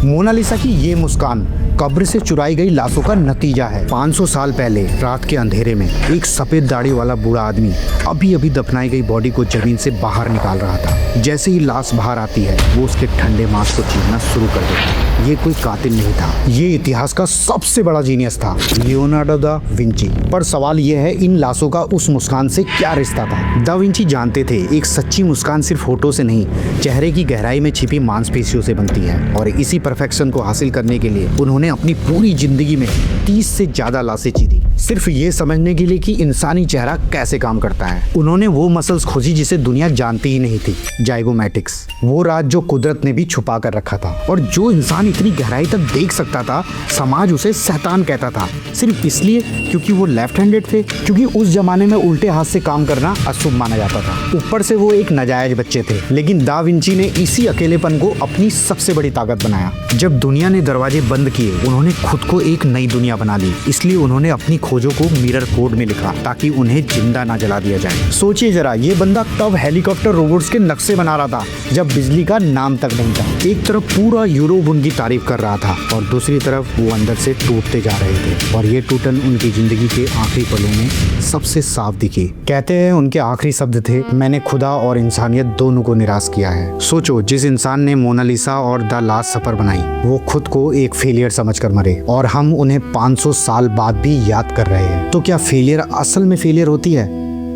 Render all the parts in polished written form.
Mona Lisa की ये मुस्कान कब्र से चुराई गई लाशों का नतीजा है। 500 साल पहले रात के अंधेरे में एक सफेद दाढ़ी वाला बूढ़ा आदमी अभी अभी दफनाई गई बॉडी को जमीन से बाहर निकाल रहा था। जैसे ही लाश बाहर आती है वो उसके ठंडे मांस को चीरना शुरू कर देता है। ये कोई कातिल नहीं था, ये इतिहास का सबसे बड़ा जीनियस था, लियोनार्डो दा विंची। पर सवाल ये है, इन लाशों का उस मुस्कान से क्या रिश्ता था? दा विंची जानते थे एक सच्ची मुस्कान सिर्फ होठों से नहीं, चेहरे की गहराई में छिपी मांसपेशियों से बनती है। और इसी परफेक्शन को हासिल करने के लिए उन्होंने अपनी पूरी जिंदगी में 30 से ज्यादा लाशें चीरी, सिर्फ ये समझने के लिए कि इंसानी चेहरा कैसे काम करता है। उन्होंने वो मसल्स खोजी जिसे दुनिया जानती ही नहीं थी, जाइगोमैटिक्स। वो राज जो कुदरत ने भी छुपा कर रखा था और जो इंसान इतनी गहराई तक देख सकता था, समाज उसे शैतान कहता था, सिर्फ इसलिए क्योंकि वो लेफ्ट हैंडेड थे, क्योंकि उस जमाने में उल्टे हाथ से काम करना अशुभ माना जाता था। ऊपर से वो एक नाजायज बच्चे थे। लेकिन दा विंची ने इसी अकेलेपन को अपनी सबसे बड़ी ताकत बनाया। जब दुनिया ने दरवाजे बंद किए, उन्होंने खुद को एक नई दुनिया बना ली। इसलिए उन्होंने अपनी खोजों को मिरर कोड में लिखा ताकि उन्हें जिंदा ना जला दिया जाए। सोचिए जरा, ये बंदा तब हेलीकॉप्टर रोबोट्स के नक्शे बना रहा था जब बिजली का नाम तक नहीं था। एक तरफ पूरा यूरोप उनकी तारीफ कर रहा था और दूसरी तरफ वो अंदर से टूटते जा रहे थे। और ये टूटन उनकी जिंदगी के आखिरी पलों में सबसे साफ दिखी। कहते हैं उनके आखिरी शब्द थे, मैंने खुदा और इंसानियत दोनों को निराश किया है। सोचो, जिस इंसान ने मोनालिसा और द लास्ट सफर बनाई, वो खुद को एक फेलियर समझकर मरे और हम उन्हें 500 साल बाद भी याद कर रहे हैं। तो क्या फेलियर असल में फेलियर होती है?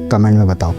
कमेंट में बताओ।